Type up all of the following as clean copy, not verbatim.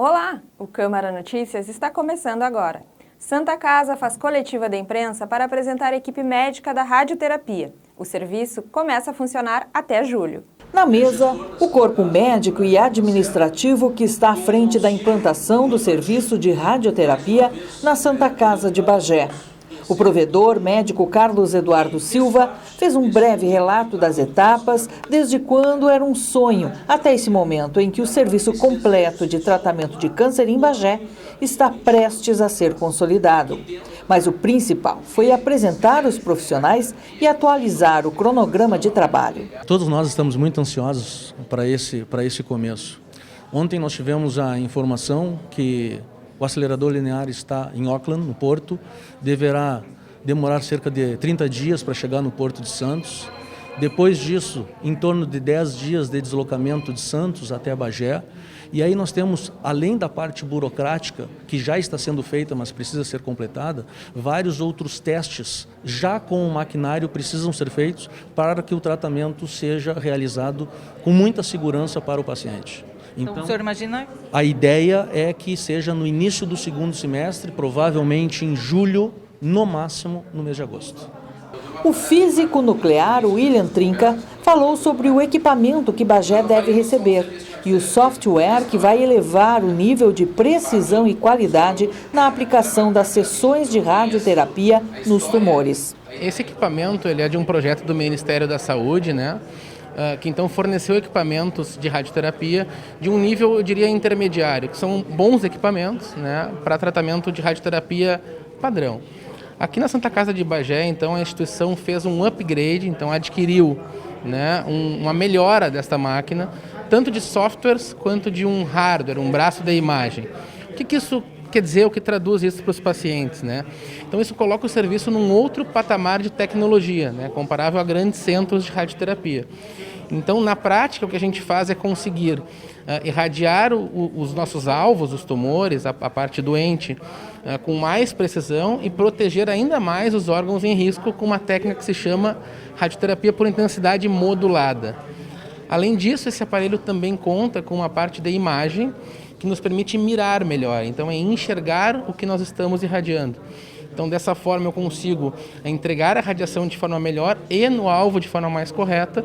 Olá! O Câmara Notícias está começando agora. Santa Casa faz coletiva de imprensa para apresentar a equipe médica da radioterapia. O serviço começa a funcionar até julho. Na mesa, o corpo médico e administrativo que está à frente da implantação do serviço de radioterapia na Santa Casa de Bagé. O provedor médico Carlos Eduardo Silva fez um breve relato das etapas, desde quando era um sonho, até esse momento em que o serviço completo de tratamento de câncer em Bagé está prestes a ser consolidado. Mas o principal foi apresentar os profissionais e atualizar o cronograma de trabalho. Todos nós estamos muito ansiosos para esse começo. Ontem nós tivemos a informação que o acelerador linear está em Auckland, no Porto, deverá demorar cerca de 30 dias para chegar no Porto de Santos. Depois disso, em torno de 10 dias de deslocamento de Santos até Bagé. E aí nós temos, além da parte burocrática, que já está sendo feita, mas precisa ser completada, vários outros testes, já com o maquinário, precisam ser feitos para que o tratamento seja realizado com muita segurança para o paciente. Então, o senhor imagina? A ideia é que seja no início do segundo semestre, provavelmente em julho, no máximo no mês de agosto. O físico nuclear William Trinca falou sobre o equipamento que Bagé deve receber e o software que vai elevar o nível de precisão e qualidade na aplicação das sessões de radioterapia nos tumores. Esse equipamento ele é de um projeto do Ministério da Saúde, né? Que então forneceu equipamentos de radioterapia de um nível, eu diria, intermediário, que são bons equipamentos, né, para tratamento de radioterapia padrão. Aqui na Santa Casa de Bagé, então, a instituição fez um upgrade, então adquiriu, né, uma melhora desta máquina, tanto de softwares quanto de um hardware, um braço de imagem. O que isso quer dizer, o que traduz isso para os pacientes, né? Então isso coloca o serviço num outro patamar de tecnologia, né, comparável a grandes centros de radioterapia. Então, na prática, o que a gente faz é conseguir irradiar os nossos alvos, os tumores, a parte doente, com mais precisão e proteger ainda mais os órgãos em risco com uma técnica que se chama radioterapia por intensidade modulada. Além disso, esse aparelho também conta com uma parte de imagem que nos permite mirar melhor, então é enxergar o que nós estamos irradiando. Então, dessa forma, eu consigo entregar a radiação de forma melhor e no alvo de forma mais correta,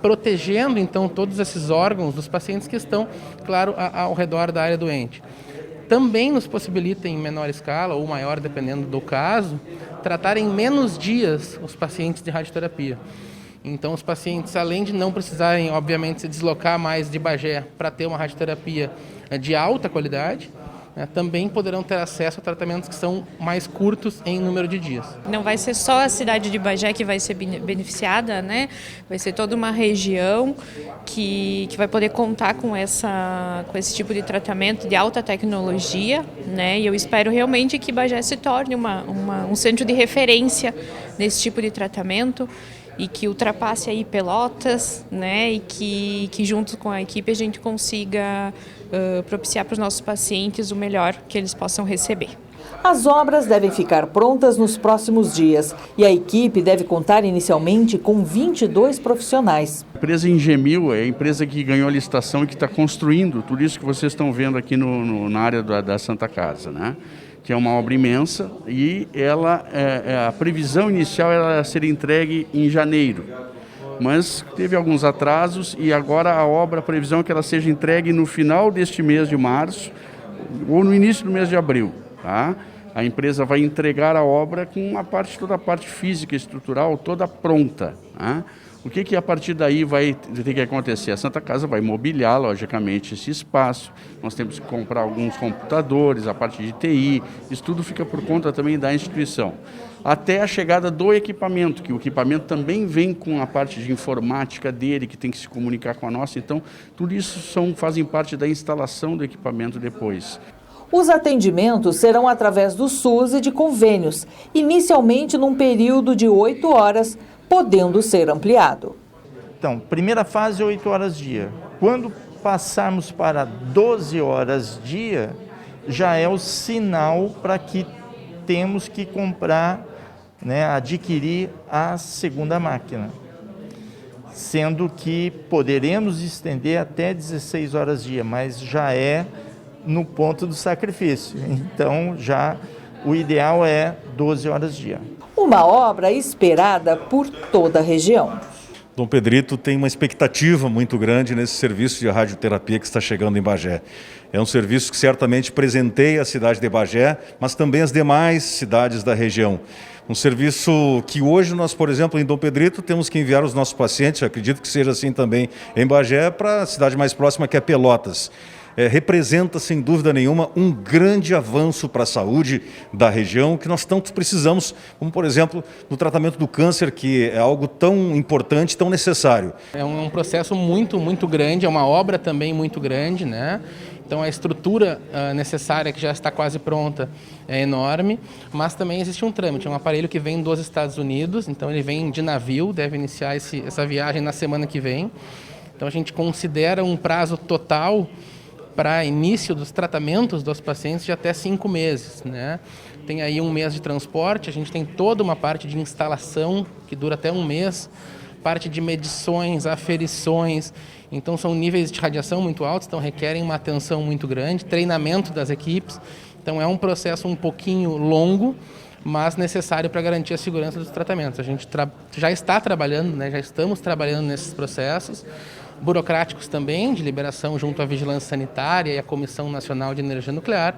protegendo, então, todos esses órgãos dos pacientes que estão, claro, ao redor da área doente. Também nos possibilita, em menor escala ou maior, dependendo do caso, tratar em menos dias os pacientes de radioterapia. Então, os pacientes, além de não precisarem, obviamente, se deslocar mais de Bagé para ter uma radioterapia de alta qualidade, também poderão ter acesso a tratamentos que são mais curtos em número de dias. Não vai ser só a cidade de Bagé que vai ser beneficiada, né? Vai ser toda uma região que vai poder contar com esse tipo de tratamento de alta tecnologia, né? E eu espero realmente que Bagé se torne um centro de referência nesse tipo de tratamento e que ultrapasse aí Pelotas, né? E que junto com a equipe a gente consiga propiciar para os nossos pacientes o melhor que eles possam receber. As obras devem ficar prontas nos próximos dias e a equipe deve contar inicialmente com 22 profissionais. A empresa Engemil é a empresa que ganhou a licitação e que está construindo tudo isso que vocês estão vendo aqui na área da Santa Casa, né? Que é uma obra imensa e a previsão inicial era ser entregue em janeiro. Mas teve alguns atrasos e agora a previsão é que ela seja entregue no final deste mês de março ou no início do mês de abril. Tá? A empresa vai entregar a obra com toda a parte física e estrutural toda pronta. Tá? O que a partir daí vai ter que acontecer? A Santa Casa vai mobiliar, logicamente, esse espaço. Nós temos que comprar alguns computadores, a parte de TI, isso tudo fica por conta também da instituição. Até a chegada do equipamento, que o equipamento também vem com a parte de informática dele, que tem que se comunicar com a nossa. Então, tudo isso fazem parte da instalação do equipamento depois. Os atendimentos serão através do SUS e de convênios, inicialmente num período de 8 horas, podendo ser ampliado. Então, primeira fase, 8 horas dia. Quando passarmos para 12 horas dia, já é o sinal para que temos que comprar, né, adquirir a segunda máquina. Sendo que poderemos estender até 16 horas dia, mas já é no ponto do sacrifício. Então, já o ideal é 12 horas dia. Uma obra esperada por toda a região. Dom Pedrito tem uma expectativa muito grande nesse serviço de radioterapia que está chegando em Bagé. É um serviço que certamente presenteia a cidade de Bagé, mas também as demais cidades da região. Um serviço que hoje nós, por exemplo, em Dom Pedrito, temos que enviar os nossos pacientes, acredito que seja assim também em Bagé, para a cidade mais próxima, que é Pelotas. Representa, sem dúvida nenhuma, um grande avanço para a saúde da região que nós tanto precisamos, como, por exemplo, no tratamento do câncer, que é algo tão importante, tão necessário. É um processo muito grande, é uma obra também muito grande, né? Então a estrutura necessária, que já está quase pronta, é enorme, mas também existe um trâmite, é um aparelho que vem dos Estados Unidos, então ele vem de navio, deve iniciar essa viagem na semana que vem. Então a gente considera um prazo total para início dos tratamentos dos pacientes de até 5 meses, né? Tem aí 1 mês de transporte, a gente tem toda uma parte de instalação que dura até 1 mês, parte de medições, aferições, então são níveis de radiação muito altos, então requerem uma atenção muito grande, treinamento das equipes, então é um processo um pouquinho longo, mas necessário para garantir a segurança dos tratamentos. A gente já está trabalhando, né? Já estamos trabalhando nesses processos, burocráticos também, de liberação junto à Vigilância Sanitária e à Comissão Nacional de Energia Nuclear,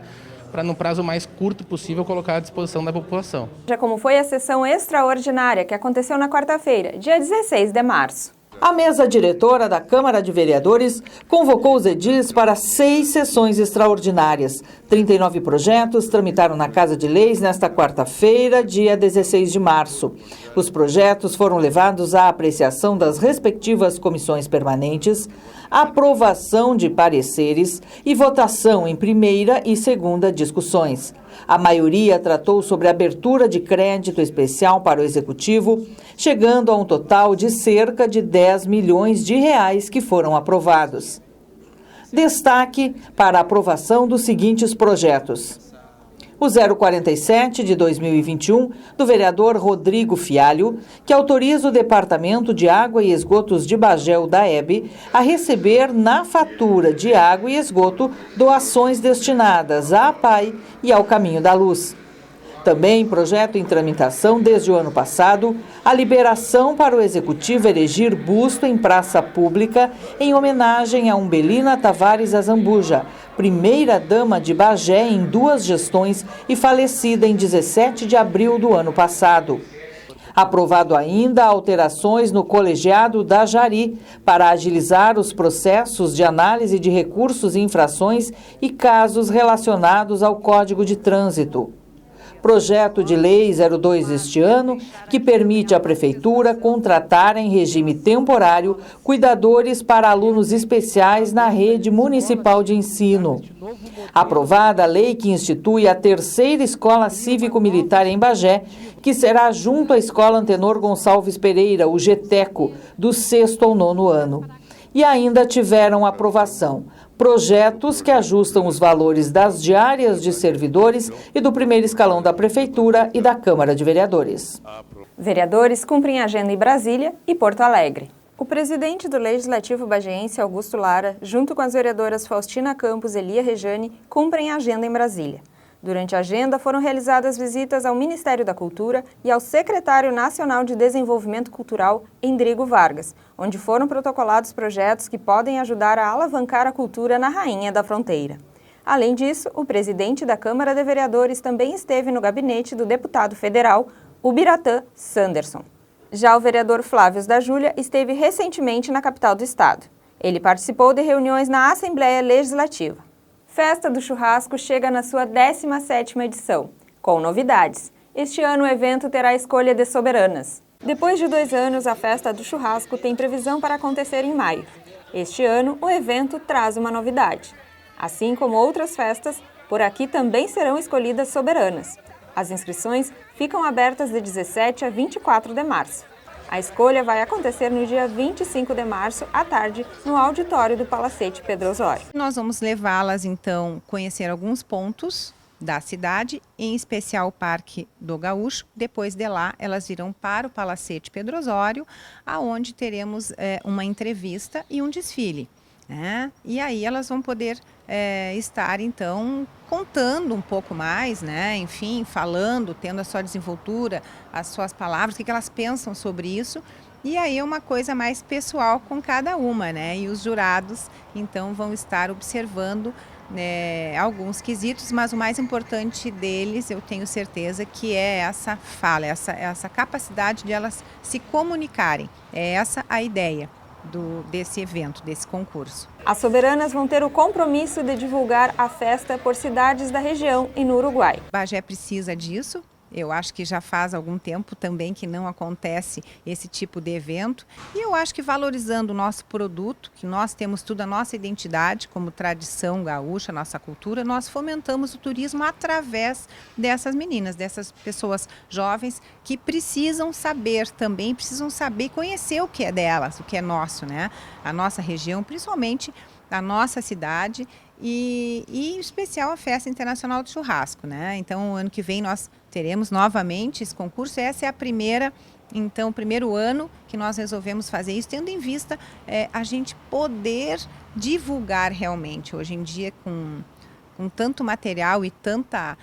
para no prazo mais curto possível colocar à disposição da população. Já como foi a sessão extraordinária que aconteceu na quarta-feira, dia 16 de março. A mesa diretora da Câmara de Vereadores convocou os edis para 6 sessões extraordinárias. 39 projetos tramitaram na Casa de Leis nesta quarta-feira, dia 16 de março. Os projetos foram levados à apreciação das respectivas comissões permanentes, aprovação de pareceres e votação em primeira e segunda discussões. A maioria tratou sobre a abertura de crédito especial para o Executivo, chegando a um total de cerca de 10 milhões de reais que foram aprovados. Destaque para a aprovação dos seguintes projetos. O 047 de 2021, do vereador Rodrigo Fialho, que autoriza o Departamento de Água e Esgotos de Bagé, o DAEB, a receber na fatura de água e esgoto doações destinadas à APAI e ao Caminho da Luz. Também projeto em tramitação desde o ano passado a liberação para o Executivo erigir busto em praça pública em homenagem a Umbelina Tavares Azambuja, primeira-dama de Bagé em 2 gestões e falecida em 17 de abril do ano passado. Aprovado ainda alterações no colegiado da Jari para agilizar os processos de análise de recursos e infrações e casos relacionados ao Código de Trânsito. Projeto de Lei 02 deste ano, que permite à Prefeitura contratar em regime temporário cuidadores para alunos especiais na rede municipal de ensino. Aprovada a lei que institui a 3ª Escola Cívico-Militar em Bagé, que será junto à Escola Antenor Gonçalves Pereira, o GETECO, do 6º ao 9º ano. E ainda tiveram aprovação projetos que ajustam os valores das diárias de servidores e do primeiro escalão da Prefeitura e da Câmara de Vereadores. Vereadores cumprem agenda em Brasília e Porto Alegre. O presidente do Legislativo bagiense, Augusto Lara, junto com as vereadoras Faustina Campos e Elia Rejane, cumprem agenda em Brasília. Durante a agenda, foram realizadas visitas ao Ministério da Cultura e ao Secretário Nacional de Desenvolvimento Cultural, Endrigo Vargas, onde foram protocolados projetos que podem ajudar a alavancar a cultura na Rainha da Fronteira. Além disso, o presidente da Câmara de Vereadores também esteve no gabinete do deputado federal, Ubiratã Sanderson. Já o vereador Flávio da Júlia esteve recentemente na capital do estado. Ele participou de reuniões na Assembleia Legislativa. Festa do Churrasco chega na sua 17ª edição, com novidades. Este ano o evento terá a escolha de soberanas. Depois de 2 anos, a Festa do Churrasco tem previsão para acontecer em maio. Este ano, o evento traz uma novidade. Assim como outras festas, por aqui também serão escolhidas soberanas. As inscrições ficam abertas de 17 a 24 de março. A escolha vai acontecer no dia 25 de março, à tarde, no auditório do Palacete Pedro Osório. Nós vamos levá-las, então, conhecer alguns pontos da cidade, em especial o Parque do Gaúcho. Depois de lá, elas irão para o Palacete Pedro Osório, aonde teremos uma entrevista e um desfile. né? E aí elas vão poder estar, então, contando um pouco mais, né? Enfim, falando, tendo a sua desenvoltura, as suas palavras, o que elas pensam sobre isso. E aí é uma coisa mais pessoal com cada uma, né? E os jurados, então, vão estar observando alguns quesitos, mas o mais importante deles, eu tenho certeza, que é essa fala, essa capacidade de elas se comunicarem. É essa a ideia desse evento, desse concurso. As soberanas vão ter o compromisso de divulgar a festa por cidades da região e no Uruguai. Bagé precisa disso. Eu acho que já faz algum tempo também que não acontece esse tipo de evento. E eu acho que valorizando o nosso produto, que nós temos tudo, a nossa identidade como tradição gaúcha, nossa cultura, nós fomentamos o turismo através dessas meninas, dessas pessoas jovens que precisam saber também, precisam saber conhecer o que é delas, o que é nosso, né? A nossa região, principalmente a nossa cidade e em especial a Festa Internacional do Churrasco, né? Então, ano que vem nós teremos novamente esse concurso. Essa é a primeira, então, o primeiro ano que nós resolvemos fazer isso, tendo em vista a gente poder divulgar realmente. Hoje em dia, com tanto material e tanta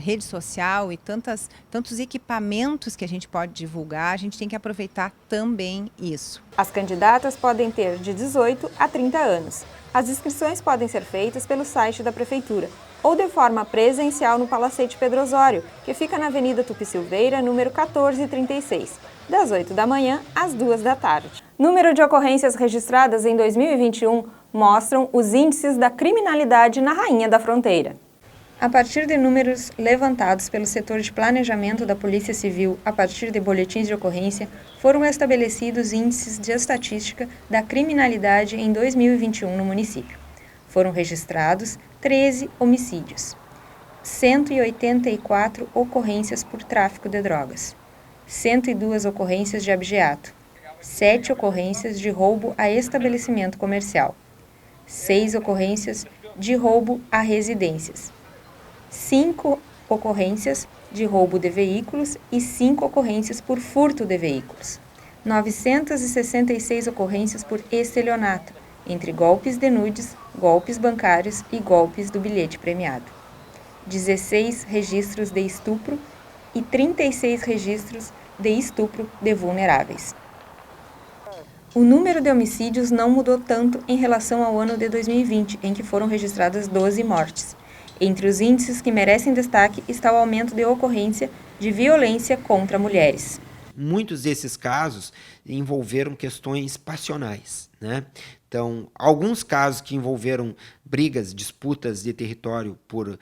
rede social e tantos equipamentos que a gente pode divulgar, a gente tem que aproveitar também isso. As candidatas podem ter de 18 a 30 anos. As inscrições podem ser feitas pelo site da Prefeitura ou de forma presencial no Palacete Pedro Osório, que fica na Avenida Tupi Silveira, número 1436, das 8 da manhã às 2 da tarde. Número de ocorrências registradas em 2021 mostram os índices da criminalidade na Rainha da Fronteira. A partir de números levantados pelo setor de planejamento da Polícia Civil a partir de boletins de ocorrência, foram estabelecidos índices de estatística da criminalidade em 2021 no município. Foram registrados 13 homicídios, 184 ocorrências por tráfico de drogas, 102 ocorrências de abigeato, 7 ocorrências de roubo a estabelecimento comercial, 6 ocorrências de roubo a residências, 5 ocorrências de roubo de veículos e 5 ocorrências por furto de veículos, 966 ocorrências por estelionato, entre golpes de nudes, golpes bancários e golpes do bilhete premiado, 16 registros de estupro e 36 registros de estupro de vulneráveis. O número de homicídios não mudou tanto em relação ao ano de 2020, em que foram registradas 12 mortes. Entre os índices que merecem destaque está o aumento de ocorrência de violência contra mulheres. Muitos desses casos envolveram questões passionais, né? Então, alguns casos que envolveram brigas, disputas de território por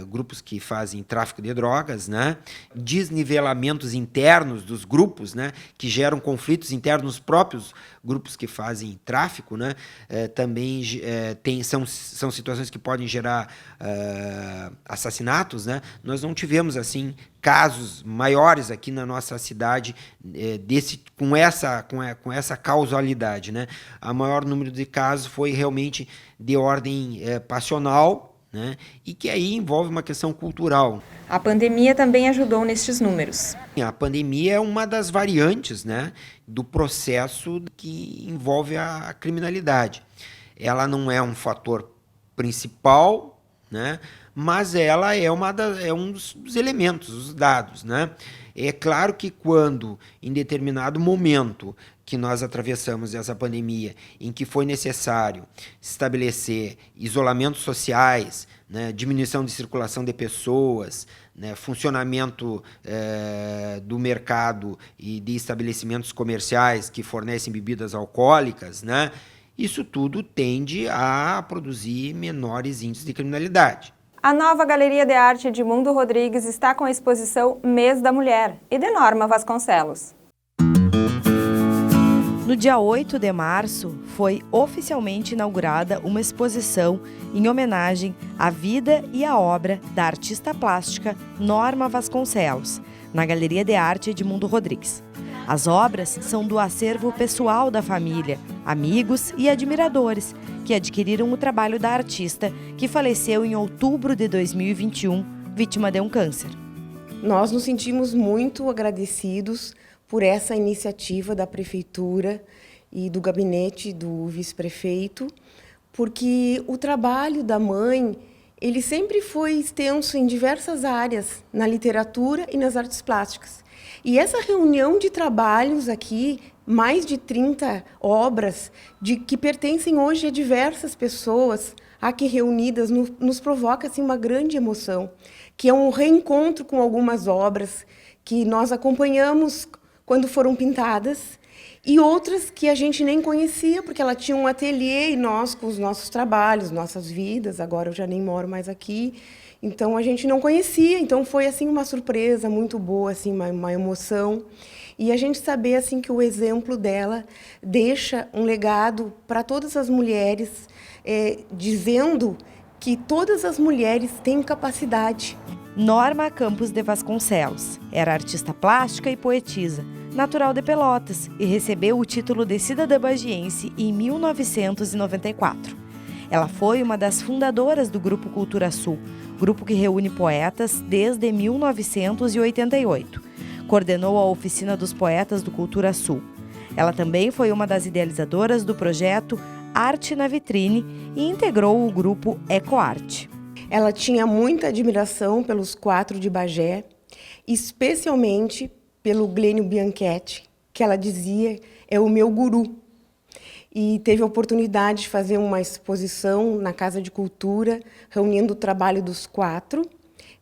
grupos que fazem tráfico de drogas, né? Desnivelamentos internos dos grupos, né? Que geram conflitos internos nos próprios grupos que fazem tráfico, né? Também são situações que podem gerar assassinatos, né? Nós não tivemos assim casos maiores aqui na nossa cidade com essa causalidade, né? A maior número de casos foi realmente de ordem passional, né? E que aí envolve uma questão cultural. A pandemia também ajudou nestes números. A pandemia é uma das variantes, né, do processo que envolve a criminalidade. Ela não é um fator principal, né, mas ela é um dos elementos, os dados, né? É claro que quando, em determinado momento que nós atravessamos essa pandemia, em que foi necessário estabelecer isolamentos sociais, né, diminuição de circulação de pessoas, né, funcionamento do mercado e de estabelecimentos comerciais que fornecem bebidas alcoólicas, né, isso tudo tende a produzir menores índices de criminalidade. A nova Galeria de Arte Edmundo Rodrigues está com a exposição Mês da Mulher e de Norma Vasconcelos. No dia 8 de março, foi oficialmente inaugurada uma exposição em homenagem à vida e à obra da artista plástica Norma Vasconcelos, na Galeria de Arte Edmundo Rodrigues. As obras são do acervo pessoal da família, amigos e admiradores que adquiriram o trabalho da artista, que faleceu em outubro de 2021, vítima de um câncer. Nós nos sentimos muito agradecidos por essa iniciativa da Prefeitura e do gabinete do vice-prefeito, porque o trabalho da mãe, ele sempre foi extenso em diversas áreas, na literatura e nas artes plásticas. E essa reunião de trabalhos aqui, mais de 30 obras, que pertencem hoje a diversas pessoas, aqui reunidas, nos provoca assim, uma grande emoção, que é um reencontro com algumas obras que nós acompanhamos quando foram pintadas, e outras que a gente nem conhecia, porque ela tinha um ateliê e nós, com os nossos trabalhos, nossas vidas, agora eu já nem moro mais aqui, então a gente não conhecia, então foi assim uma surpresa muito boa, assim, uma emoção. E a gente saber assim, que o exemplo dela deixa um legado para todas as mulheres, dizendo que todas as mulheres têm capacidade. Norma Campos de Vasconcelos era artista plástica e poetisa, natural de Pelotas, e recebeu o título de cidadã bagiense em 1994. Ela foi uma das fundadoras do Grupo Cultura Sul, grupo que reúne poetas desde 1988. Coordenou a Oficina dos Poetas do Cultura Sul. Ela também foi uma das idealizadoras do projeto Arte na Vitrine e integrou o grupo EcoArte. Ela tinha muita admiração pelos 4 de Bagé, especialmente pelo Glênio Bianchetti, que ela dizia é o meu guru. E teve a oportunidade de fazer uma exposição na Casa de Cultura, reunindo o trabalho dos 4.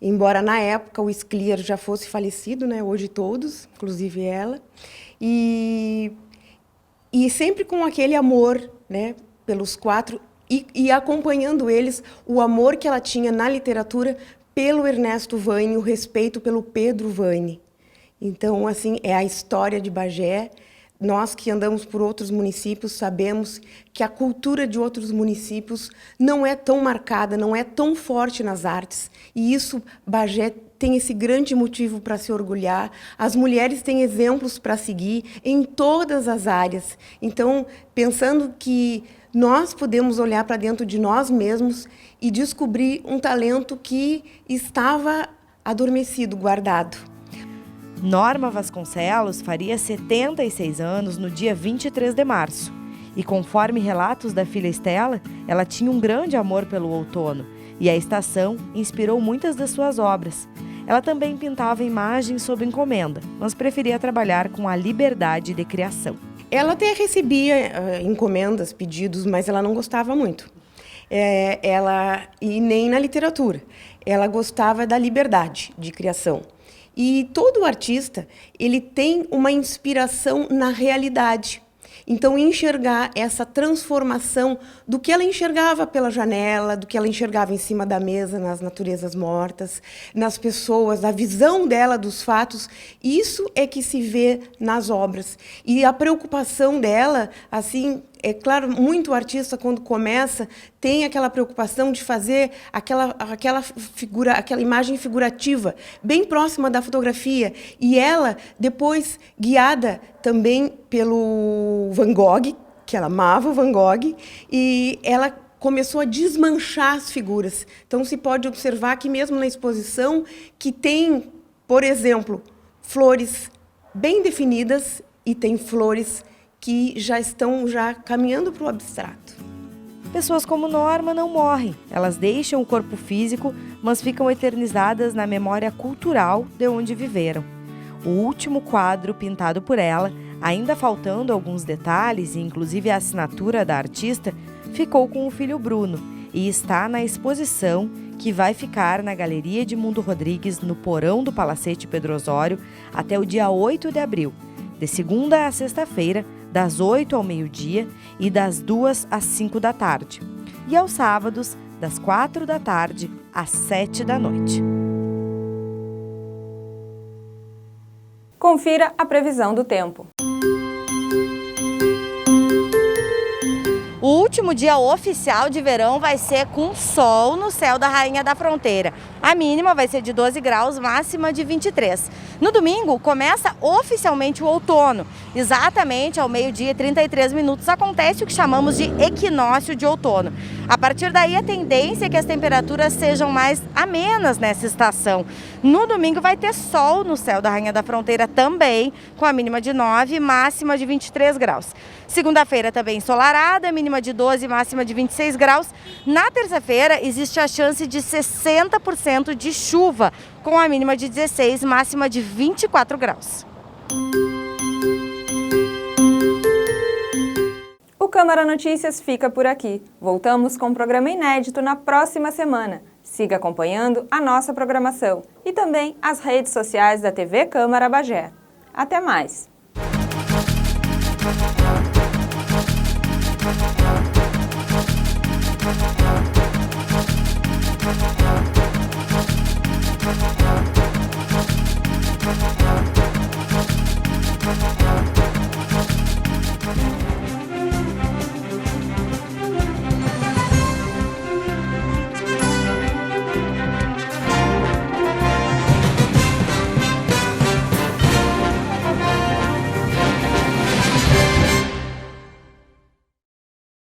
Embora na época o Sclier já fosse falecido, né? Hoje todos, inclusive ela. E sempre com aquele amor, né? Pelos 4 e acompanhando eles, o amor que ela tinha na literatura pelo Ernesto Vaini, o respeito pelo Pedro Vaini. Então, assim, é a história de Bagé. Nós que andamos por outros municípios sabemos que a cultura de outros municípios não é tão marcada, não é tão forte nas artes. E isso, Bagé tem esse grande motivo para se orgulhar. As mulheres têm exemplos para seguir em todas as áreas. Então, pensando que nós podemos olhar para dentro de nós mesmos e descobrir um talento que estava adormecido, guardado. Norma Vasconcelos faria 76 anos no dia 23 de março. E conforme relatos da filha Estela, ela tinha um grande amor pelo outono. E a estação inspirou muitas das suas obras. Ela também pintava imagens sob encomenda, mas preferia trabalhar com a liberdade de criação. Ela até recebia encomendas, pedidos, mas ela não gostava muito. E nem na literatura. Ela gostava da liberdade de criação. E todo artista, ele tem uma inspiração na realidade. Então, enxergar essa transformação do que ela enxergava pela janela, do que ela enxergava em cima da mesa, nas naturezas mortas, nas pessoas, a visão dela dos fatos, isso é que se vê nas obras. E a preocupação dela, assim, é claro, muito artista, quando começa, tem aquela preocupação de fazer aquela imagem figurativa, bem próxima da fotografia. E ela, depois, guiada também pelo Van Gogh, que ela amava o Van Gogh, e ela começou a desmanchar as figuras. Então, se pode observar que mesmo na exposição, que tem, por exemplo, flores bem definidas e tem flores que já estão caminhando para o abstrato. Pessoas como Norma não morrem. Elas deixam o corpo físico, mas ficam eternizadas na memória cultural de onde viveram. O último quadro pintado por ela, ainda faltando alguns detalhes e inclusive a assinatura da artista, ficou com o filho Bruno e está na exposição que vai ficar na Galeria Edmundo Rodrigues, no porão do Palacete Pedro Osório, até o dia 8 de abril, de segunda a sexta-feira, das 8 ao meio-dia e das 2 às 5 da tarde. E aos sábados, das 4 da tarde às 7 da noite. Confira a previsão do tempo. O último dia oficial de verão vai ser com sol no céu da Rainha da Fronteira. A mínima vai ser de 12 graus, máxima de 23. No domingo, começa oficialmente o outono. Exatamente ao meio-dia e 33 minutos acontece o que chamamos de equinócio de outono. A partir daí, a tendência é que as temperaturas sejam mais amenas nessa estação. No domingo vai ter sol no céu da Rainha da Fronteira também, com a mínima de 9 e máxima de 23 graus. Segunda-feira também ensolarada, mínima de 12 e máxima de 26 graus. Na terça-feira existe a chance de 60% de chuva, com a mínima de 16 e máxima de 24 graus. O Câmara Notícias fica por aqui. Voltamos com um programa inédito na próxima semana. Siga acompanhando a nossa programação e também as redes sociais da TV Câmara Bagé. Até mais!